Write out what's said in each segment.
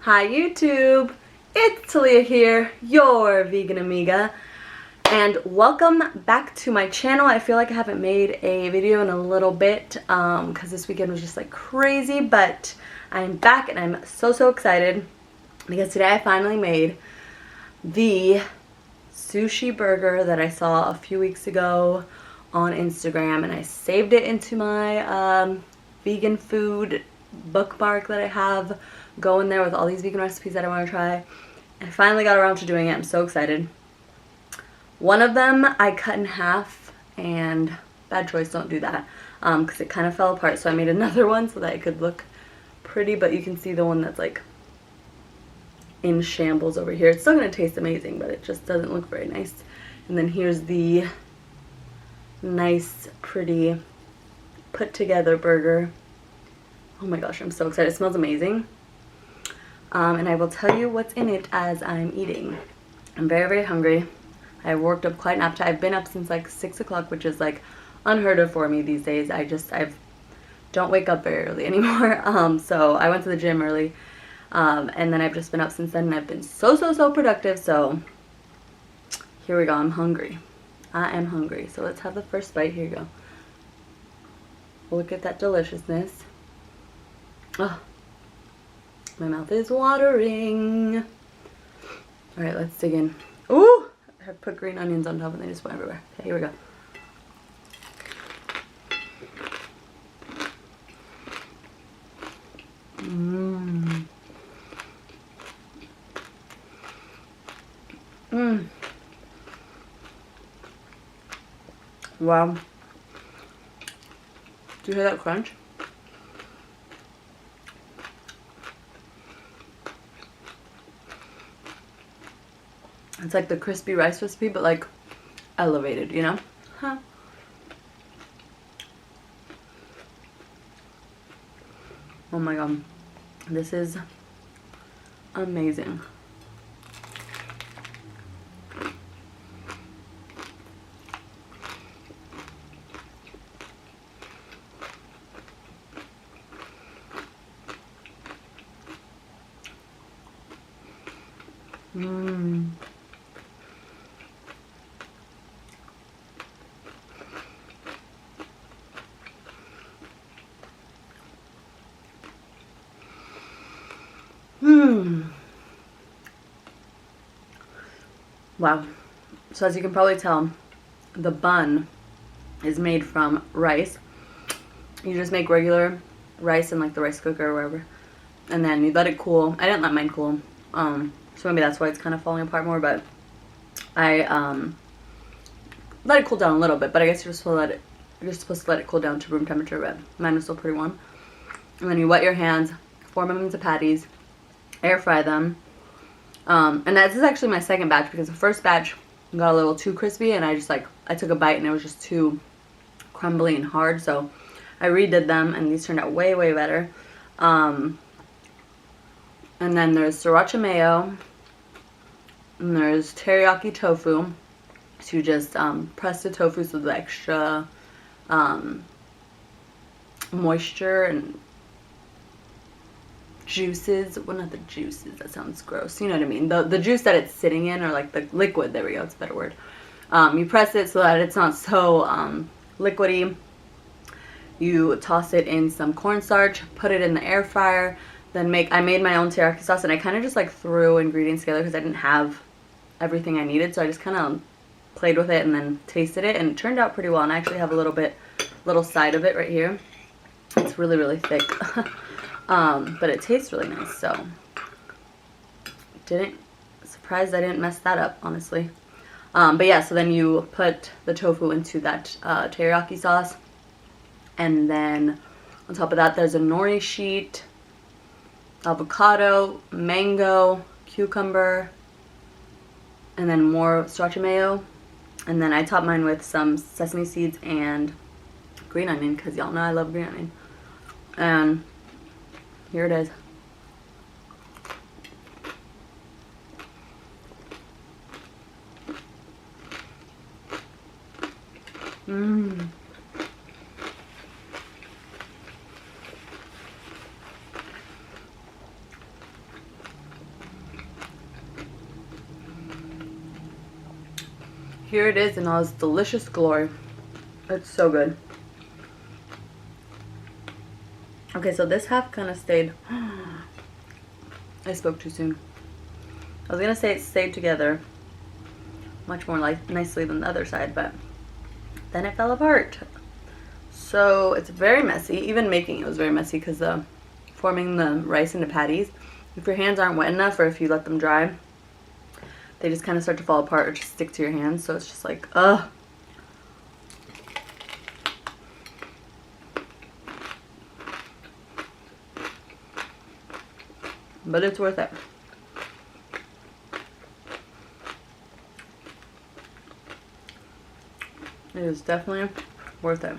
Hi YouTube, it's Talia here, your vegan amiga, and welcome back to my channel. I feel like I haven't made a video in a little bit because this weekend was just like crazy, but I'm back and I'm so excited because today I finally made the sushi burger that I saw a few weeks ago on Instagram, and I saved it into my vegan food bookmark that I have going there with all these vegan recipes that I want to try. And I finally got around to doing it. I'm so excited. One of them I cut in half, and bad choice, don't do that, because it kind of fell apart, so I made another one so that it could look pretty, but you can see the one that's like in shambles over here. It's still going to taste amazing, but it just doesn't look very nice. And then here's the nice, pretty, put together burger. Oh my gosh, I'm so excited. It smells amazing. And I will tell you what's in it as I'm eating. I'm very hungry. I worked up quite an appetite. I've been up since like 6 o'clock, which is like unheard of for me these days. I don't wake up very early anymore. So I went to the gym early. And then I've just been up since then, and I've been so productive. So here we go. I'm hungry. I am hungry. So let's have the first bite. Here you go. Look at that deliciousness. Oh, my mouth is watering. Alright, let's dig in. Ooh! I put green onions on top and they just went everywhere. Okay, here we go. Mmm. Mmm. Wow. Do you hear that crunch? It's like the crispy rice recipe, but like elevated, you know? Huh. Oh my god. This is amazing. Mmm. Wow. So as you can probably tell, the bun is made from rice. You just make regular rice in like the rice cooker or wherever, and then you let it cool. I didn't let mine cool, so maybe that's why it's kind of falling apart more, but I let it cool down a little bit, but I guess you're supposed to let it cool down to room temperature, but mine was still pretty warm. And then you wet your hands, form them into patties, air fry them. And this is actually my second batch because the first batch got a little too crispy, and I took a bite and it was just too crumbly and hard, so I redid them, and these turned out way better. And then there's sriracha mayo, and there's teriyaki tofu. So you just press the tofu so the extra moisture and juices, well, not the juices, that sounds gross, you know what I mean, the juice that it's sitting in, or like the liquid, there we go, it's a better word. You press it so that it's not so liquidy. You toss it in some cornstarch, put it in the air fryer, then I made my own teriyaki sauce, and I kind of just like threw ingredients together because I didn't have everything I needed, so I just kind of played with it and then tasted it, and it turned out pretty well. And I actually have a little side of it right here. It's really thick. But it tastes really nice, so surprised I didn't mess that up, honestly. But yeah, so then you put the tofu into that teriyaki sauce, and then on top of that there's a nori sheet, avocado, mango, cucumber, and then more sriracha mayo. And then I top mine with some sesame seeds and green onion, because y'all know I love green onion. And here it is. Mmm. here it is in all its delicious glory. It's so good. Okay, so this half kind of stayed. I spoke too soon. I was gonna say it stayed together much more nicely than the other side, but then it fell apart. So it's very messy. Even making it was very messy because forming the rice into patties, if your hands aren't wet enough or if you let them dry, they just kind of start to fall apart or just stick to your hands. So it's just like, ugh. But it's worth it. It is definitely worth it.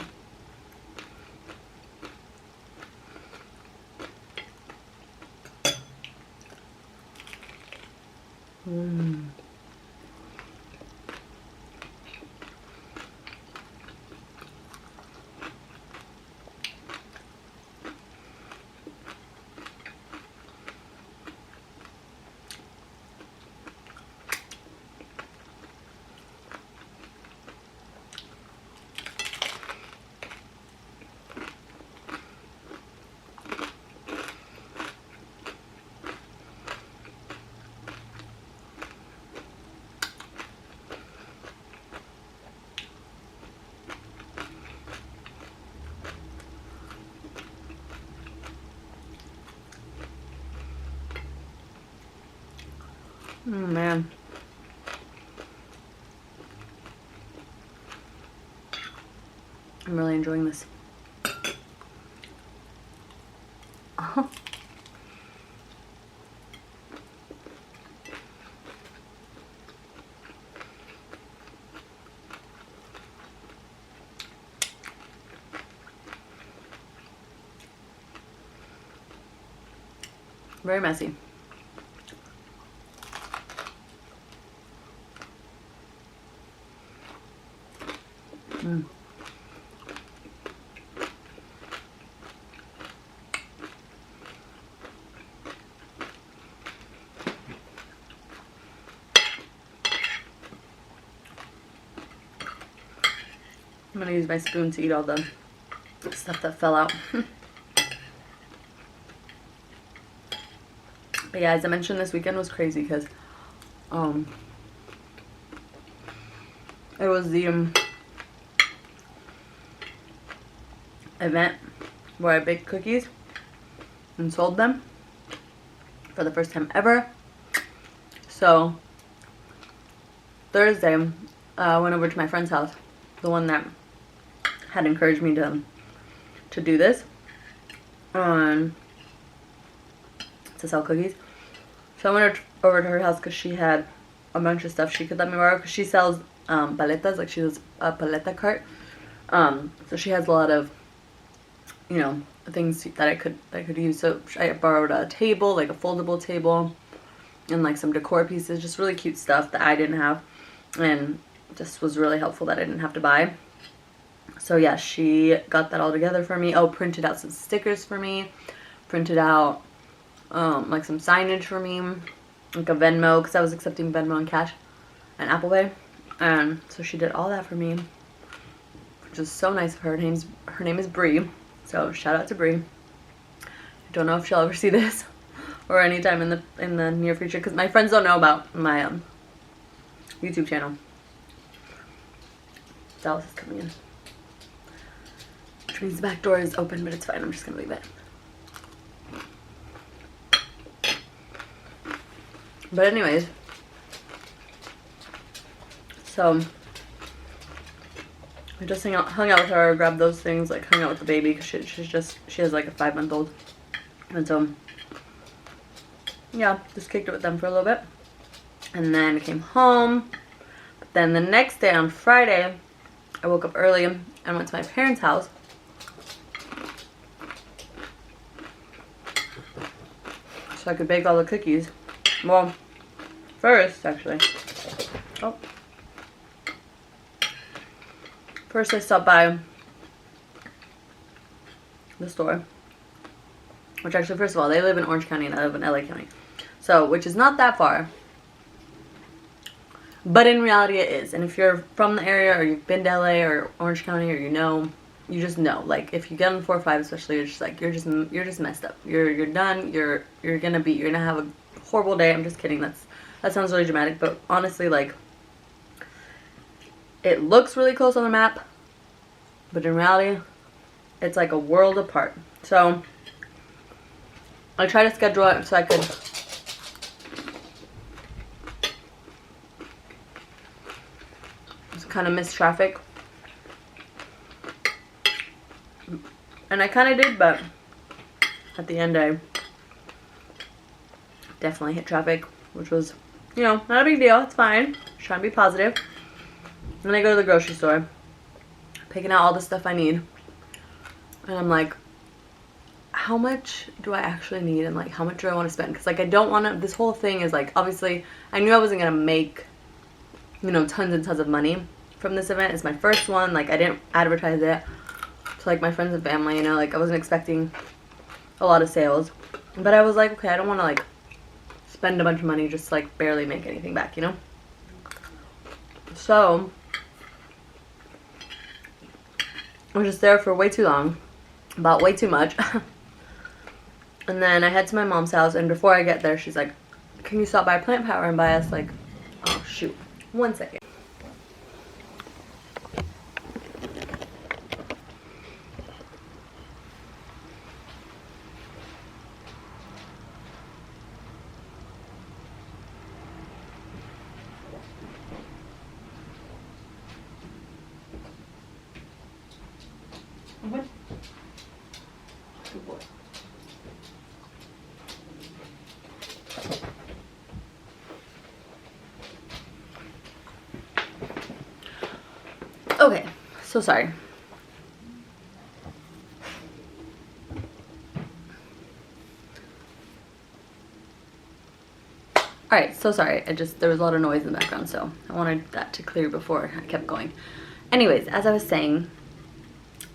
Oh, man. I'm really enjoying this. Very messy. Mm. I'm gonna use my spoon to eat all the stuff that fell out. But yeah, as I mentioned, this weekend was crazy because it was the event where I baked cookies and sold them for the first time ever. So Thursday, I went over to my friend's house, the one that had encouraged me to do this, to sell cookies. So I went over to her house because she had a bunch of stuff she could let me borrow because she sells paletas, like she does a paleta cart. So she has a lot of, you know, things that I could use. So I borrowed a table, like a foldable table, and like some decor pieces, just really cute stuff that I didn't have, and just was really helpful that I didn't have to buy. So yeah, she got that all together for me. Oh, printed out some stickers for me, printed out like some signage for me, like a Venmo, because I was accepting Venmo and cash and Apple Pay, and so she did all that for me, which is so nice of her. Her name is Bree, so shout out to Bree. I don't know if she'll ever see this or anytime in the near future, because my friends don't know about my YouTube channel. Dallas is coming in, which means the back door is open, but it's fine. I'm just gonna leave it. But anyways, so I just hung out with her, grabbed those things, like hung out with the baby because she has like a 5-month-old, and so yeah, just kicked it with them for a little bit, and then came home. But then the next day on Friday, I woke up early and went to my parents' house. So I could bake all the cookies. Well, first, actually, first I stopped by the store, which actually, first of all, they live in Orange County and I live in LA County, so, which is not that far. But in reality it is. And if you're from the area or you've been to LA or Orange County, or you just know, like if you get on 405 especially, you're just like you're just messed up. You're done. You're gonna have a horrible day. I'm just kidding. That sounds really dramatic, but honestly, like, it looks really close on the map, but in reality it's like a world apart. So I try to schedule it so I could just kind of miss traffic. And I kind of did, but at the end I definitely hit traffic, which was, you know, not a big deal. It's fine. Just trying to be positive. Then I go to the grocery store, picking out all the stuff I need. And I'm like, how much do I actually need, and like how much do I want to spend? Because like I don't want to, this whole thing is like, obviously I knew I wasn't going to make, you know, tons and tons of money from this event. It's my first one. Like I didn't advertise it to like my friends and family, you know, like I wasn't expecting a lot of sales. But I was like, okay, I don't want to like spend a bunch of money just like barely make anything back, you know? So I was just there for way too long, bought way too much. And then I head to my mom's house, and before I get there, she's like, can you stop by Plant Power and buy us like, oh shoot, 1 second. What? Good boy. Okay, so sorry. Alright, so sorry. There was a lot of noise in the background, so I wanted that to clear before I kept going. Anyways, as I was saying,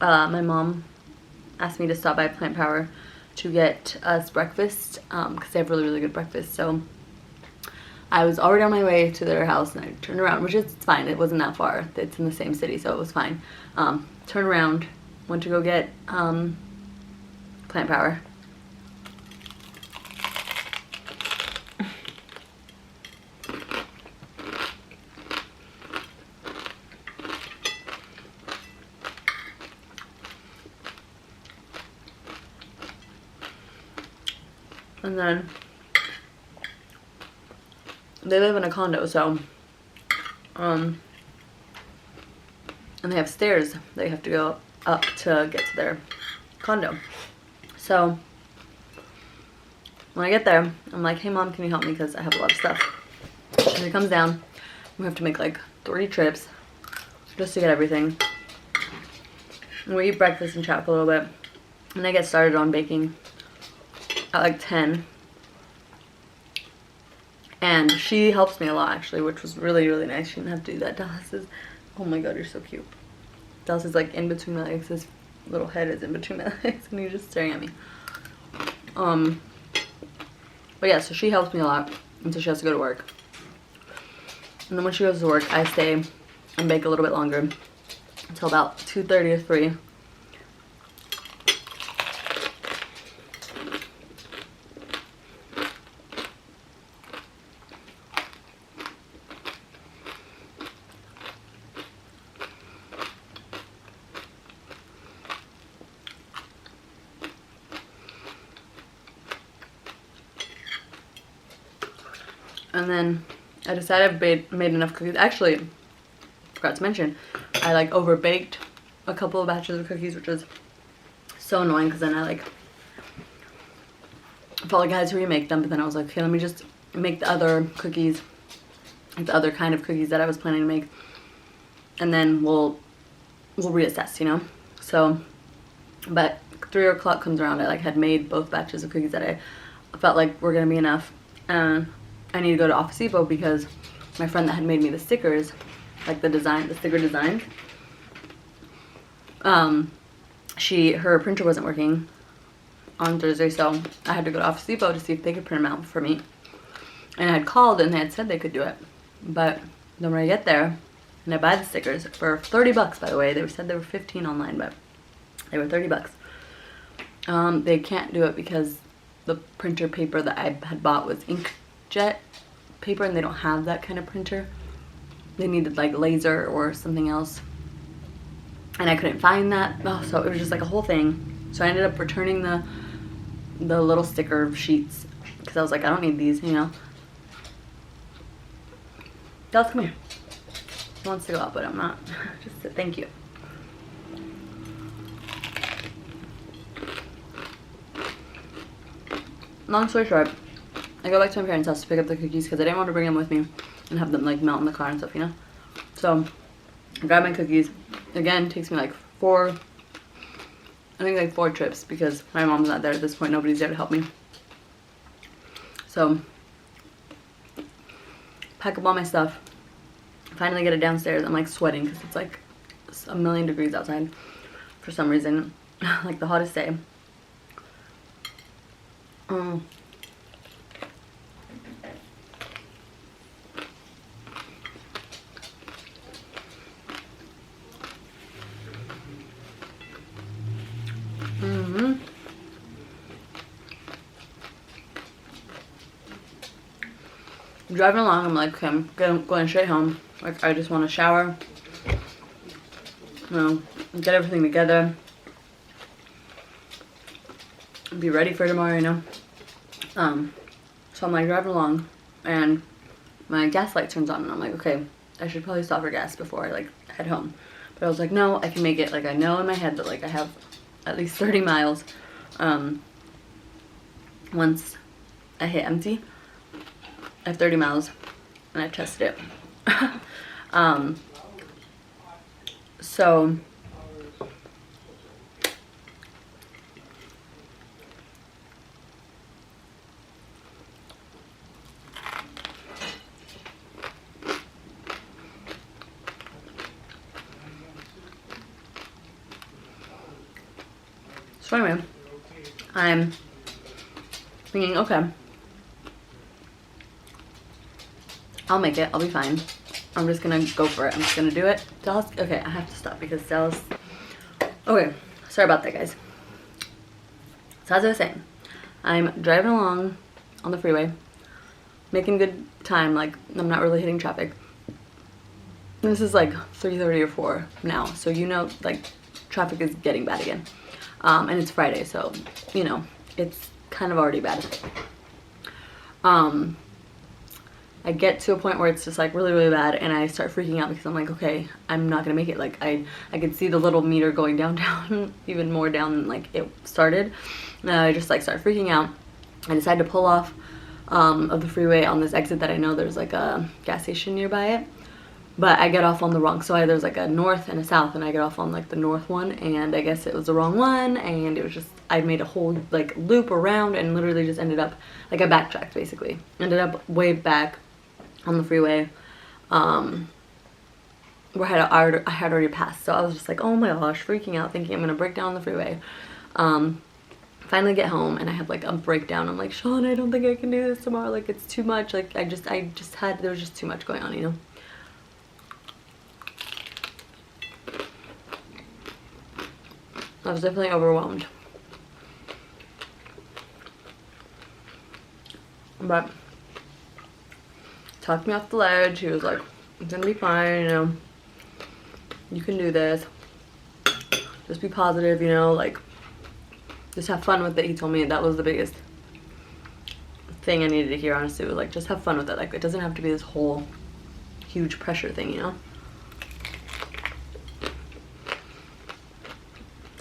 my mom asked me to stop by Plant Power to get us breakfast, because they have really, really good breakfast. So I was already on my way to their house, and I turned around, which is fine. It wasn't that far. It's in the same city, so it was fine. Turned around, went to go get Plant Power. And then they live in a condo, so and they have stairs they have to go up to get to their condo. So when I get there, I'm like, hey mom, can you help me, because I have a lot of stuff. She comes down. We have to make like 3 trips just to get everything. And we eat breakfast and chat for a little bit, and I get started on baking at like 10. And she helps me a lot, actually, which was really, really nice. She didn't have to do that. Dallas is, oh my god, you're so cute. Dallas is like in between my legs. His little head is in between my legs, and he's just staring at me. But yeah, so she helps me a lot until she has to go to work. And then when she goes to work, I stay and bake a little bit longer until about 2:30 or 3. And then I decided I've made enough cookies. Actually, forgot to mention, I like overbaked a couple of batches of cookies, which was so annoying, because then I felt like I had to remake them. But then I was like, okay, let me just make the other cookies, the other kind of cookies that I was planning to make, and then we'll reassess, you know. So, but 3 o'clock comes around. I had made both batches of cookies that I felt like were gonna be enough, and I need to go to Office Depot because my friend that had made me the stickers, like the sticker designs, her printer wasn't working on Thursday, so I had to go to Office Depot to see if they could print them out for me. And I had called, and they had said they could do it, but Then when I get there and I buy the stickers for 30 bucks, by the way. They said they were 15 online, but they were 30 bucks. They can't do it because the printer paper that I had bought was inkjet paper, and they don't have that kind of printer. They needed like laser or something else, and I couldn't find that. Oh, so it was just like a whole thing. So I ended up returning the little sticker sheets because I was like, I don't need these, you know. Dallas, come here. He wants to go out, but I'm not. Just to thank you. Long story short, I go back to my parents' house to pick up the cookies because I didn't want to bring them with me and have them like melt in the car and stuff, you know. So I grab my cookies. Again, it takes me like four trips because my mom's not there at this point. Nobody's there to help me. So pack up all my stuff. Finally get it downstairs. I'm like sweating because it's like a million degrees outside for some reason. Like the hottest day. Driving along, I'm like, okay, I'm going straight home. Like, I just want to shower, you know, get everything together, be ready for tomorrow, you know. So I'm like driving along, and my gas light turns on, and I'm like, okay, I should probably stop for gas before I like head home. But I was like, no, I can make it. Like, I know in my head that like I have at least 30 miles. Once I hit empty, I have 30 miles, and I tested it. So anyway, I'm thinking, okay, I'll make it. I'll be fine. I'm just gonna go for it. I'm just gonna do it. Dallas, okay, I have to stop because Dallas, okay, sorry about that, guys. So as I was saying, I'm driving along on the freeway, making good time, like I'm not really hitting traffic. This is like 3:30 or 4 now, so you know, like traffic is getting bad again. And it's Friday, so you know, it's kind of already bad. I get to a point where it's just like really, really bad, and I start freaking out because I'm like, okay, I'm not gonna make it. Like I could see the little meter going down, even more down than like it started. And I just like start freaking out. I decide to pull off of the freeway on this exit that I know there's like a gas station nearby it. But I get off on the wrong, so there's like a north and a south, and I get off on like the north one, and I guess it was the wrong one, and it was just, I made a whole like loop around and literally just ended up, like I backtracked basically. Ended up way back on the freeway, where I had already passed, so I was just like, oh my gosh, freaking out, thinking I'm gonna break down on the freeway. Finally get home, and I have like a breakdown. I'm like, Sean, I don't think I can do this tomorrow, like it's too much, like there was just too much going on, you know. I was definitely overwhelmed. But talked me off the ledge. He was like, it's gonna be fine, you know. You can do this. Just be positive, you know, like just have fun with it. He told me that was the biggest thing I needed to hear, honestly. It was like, just have fun with it. Like, it doesn't have to be this whole huge pressure thing, you know.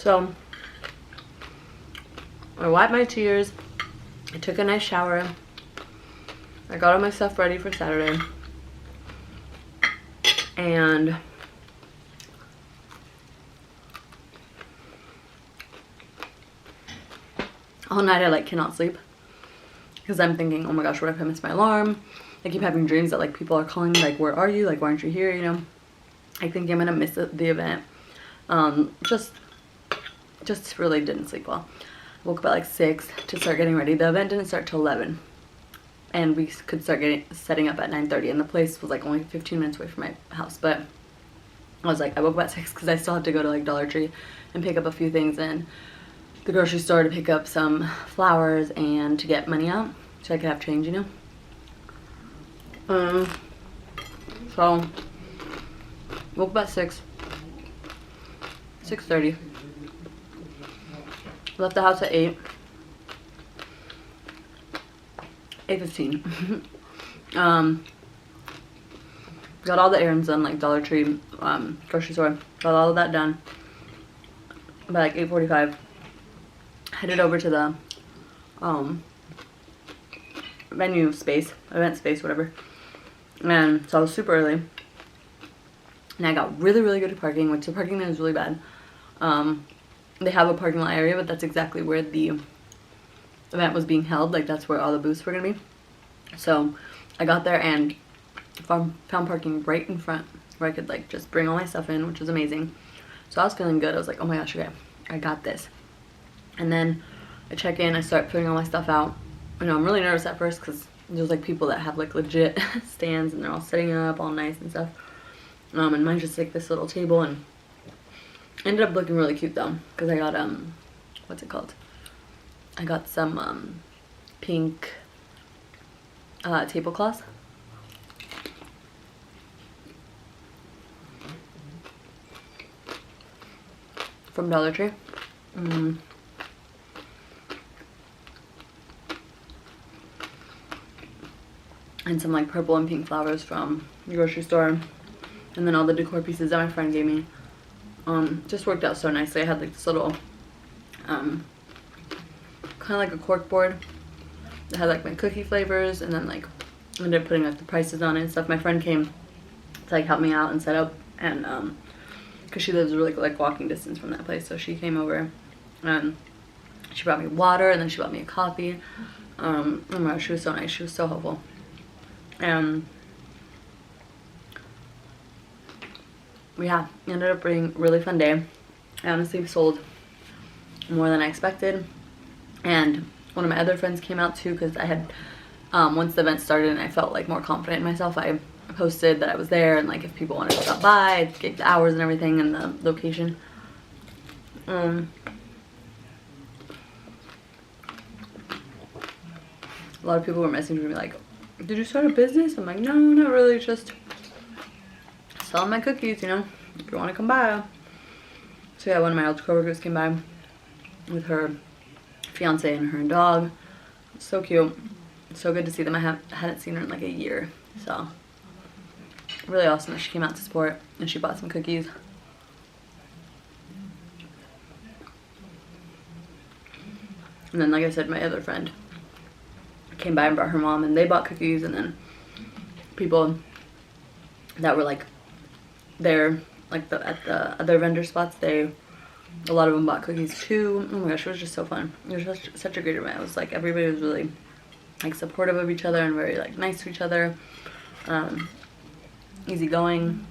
So I wiped my tears, I took a nice shower, I got all my stuff ready for Saturday, and all night I like cannot sleep because I'm thinking, oh my gosh, what if I miss my alarm? I keep having dreams that like people are calling me, like, where are you, like why aren't you here, you know. I think I'm gonna miss the event. Just really didn't sleep well. I woke up at like 6 to start getting ready. The event didn't start till 11. and we could start setting up at 9:30, and the place was like only 15 minutes away from my house. But I was like, I woke up at 6 because I still have to go to like Dollar Tree and pick up a few things in the grocery store to pick up some flowers and to get money out so I could have change, you know. So woke up at 6:30. Left the house at 8:15. Got all the errands done, like Dollar Tree, grocery store. Got all of that done by like 8:45. Headed over to the event space, whatever. And so I was super early. And I got really, really good at parking, which the parking there is really bad. They have a parking lot area, but that's exactly where the event was being held. Like, that's where all the booths were gonna be. So I got there and found parking right in front where I could like just bring all my stuff in, which was amazing. So I was feeling good. I was like, oh my gosh, okay, I got this. And then I check in, I start putting all my stuff out. You know, I'm really nervous at first because there's like people that have like legit stands and they're all setting up all nice and stuff. And mine's just like this little table, and ended up looking really cute though, because I got what's it called? I got some pink tablecloths. From Dollar Tree. And some like purple and pink flowers from the grocery store. And then all the decor pieces that my friend gave me. Just worked out so nicely. I had like this little kind of like a cork board that had like my cookie flavors, and then like I ended up putting like the prices on it and stuff. My friend came to like help me out and set up, and because she lives really like walking distance from that place, so she came over and she brought me water, and then she brought me a coffee. Oh my gosh, she was so nice. She was so helpful. Yeah, ended up being a really fun day. I honestly sold more than I expected, and one of my other friends came out too, because I had once the event started and I felt like more confident in myself, I posted that I was there, and like if people wanted to stop by, I gave the hours and everything and the location. A lot of people were messaging me like, did you start a business? I'm like, no, not really, just selling my cookies, you know, if you want to come by. So yeah, one of my old coworkers came by with her fiance and her dog. So cute. So good to see them. I hadn't seen her in like a year, so really awesome that she came out to support, and she bought some cookies. And then, like I said, my other friend came by and brought her mom, and they bought cookies. And then people that were like there, like at the other vendor spots, a lot of them bought cookies too. Oh my gosh, it was just so fun. It was such a great event. It was like everybody was really like supportive of each other and very like nice to each other, easygoing.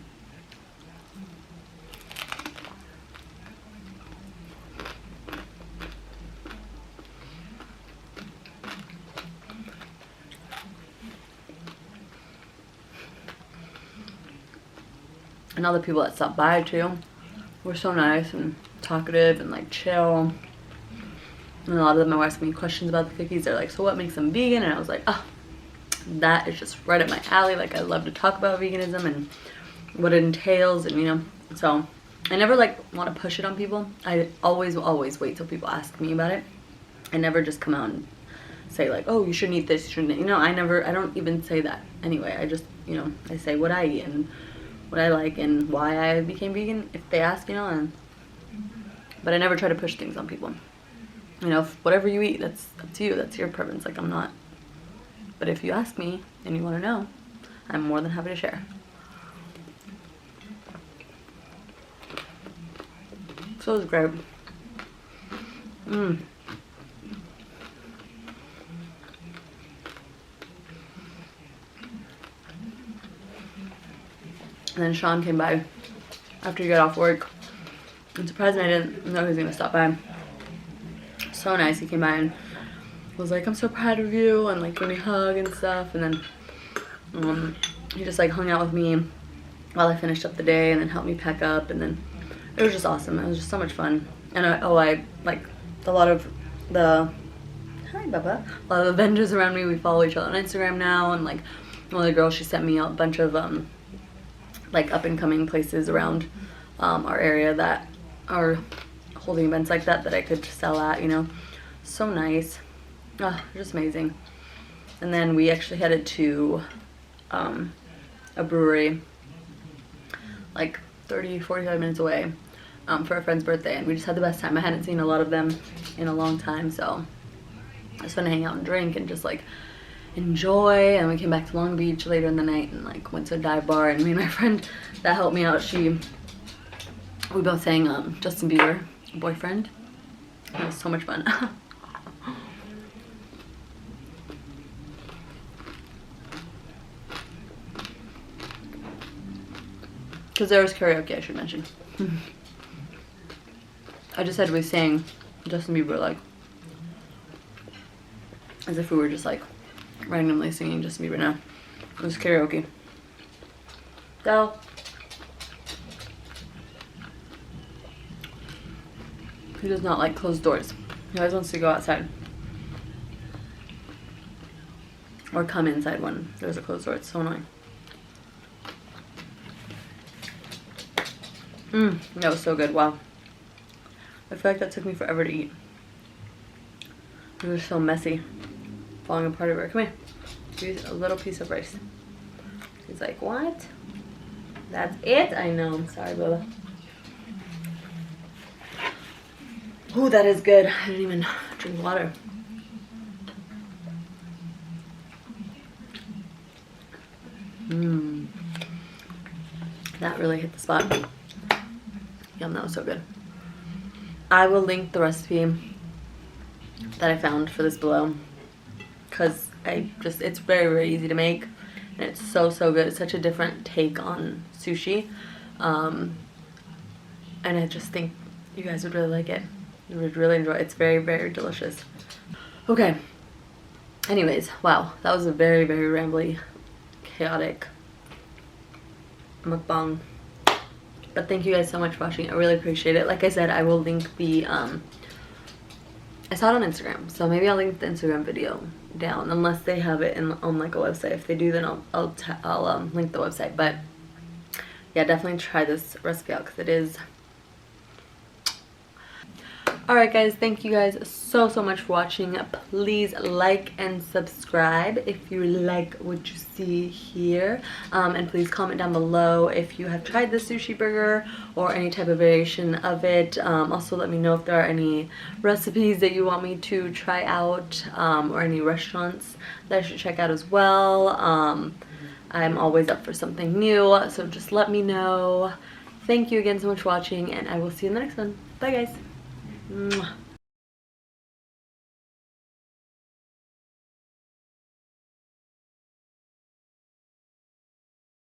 And all the people that stopped by too were so nice and talkative and like chill. And a lot of them were asking me questions about the cookies. They're like, so what makes them vegan? And I was like, oh, that is just right up my alley. Like, I love to talk about veganism and what it entails, and you know. So I never like want to push it on people. I always wait till people ask me about it. I never just come out and say like, oh, you shouldn't eat this, you shouldn't, you know. I don't even say that anyway. I just, you know, I say what I eat and what I like and why I became vegan if they ask, you know. But I never try to push things on people. You know, whatever you eat, that's up to you. That's your preference. Like, I'm not. But if you ask me and you want to know, I'm more than happy to share. So it was great. And then Sean came by after he got off work. I'm surprised I didn't know he was going to stop by. So nice. He came by and was like, I'm so proud of you, and like gave me a hug and stuff. And then he just like hung out with me while I finished up the day, and then helped me pack up. And then it was just awesome. It was just so much fun. And I like a lot of the a lot of the vendors around me, we follow each other on Instagram now. And like one of the girls, she sent me a bunch of like up and coming places around our area that are holding events like that I could sell at, you know. So nice. Oh, just amazing. And then we actually headed to a brewery like 30-45 minutes away for a friend's birthday, and we just had the best time. I hadn't seen a lot of them in a long time, so it was fun to hang out and drink and just like enjoy. And we came back to Long Beach later in the night and like went to a dive bar, and me and my friend that helped me out, we both sang Justin Bieber, Boyfriend. It was so much fun. Because there was karaoke, I should mention. I just said we sang Justin Bieber like as if we were just like randomly singing Justin Bieber. Now it was karaoke. So he does not like closed doors. He always wants to go outside or come inside when there's a closed door. It's so annoying. That was so good. Wow. I feel like that took me forever to eat. It was so messy. Falling apart everywhere. Come here. Here's a little piece of rice. He's like, what? That's it? I know. I'm sorry, Bella. Oh, that is good. I didn't even drink water. That really hit the spot. Yum, that was so good. I will link the recipe that I found for this below, because it's very, very easy to make, and it's so, so good. It's such a different take on sushi, and I just think you guys would really like it. You would really enjoy it. It's very, very delicious. Okay, anyways, wow, that was a very, very rambly, chaotic mukbang. But thank you guys so much for watching. I really appreciate it. Like I said, I will link the I saw it on Instagram, so maybe I'll link the Instagram video down, unless they have it on like a website. If they do, then I'll link the website. But yeah, definitely try this recipe out, because it is. Alright guys, thank you guys so, so much for watching. Please like and subscribe if you like what you see here. And please comment down below if you have tried the sushi burger or any type of variation of it. Also let me know if there are any recipes that you want me to try out, or any restaurants that I should check out as well. I'm always up for something new, so just let me know. Thank you again so much for watching, and I will see you in the next one. Bye guys. Mwah.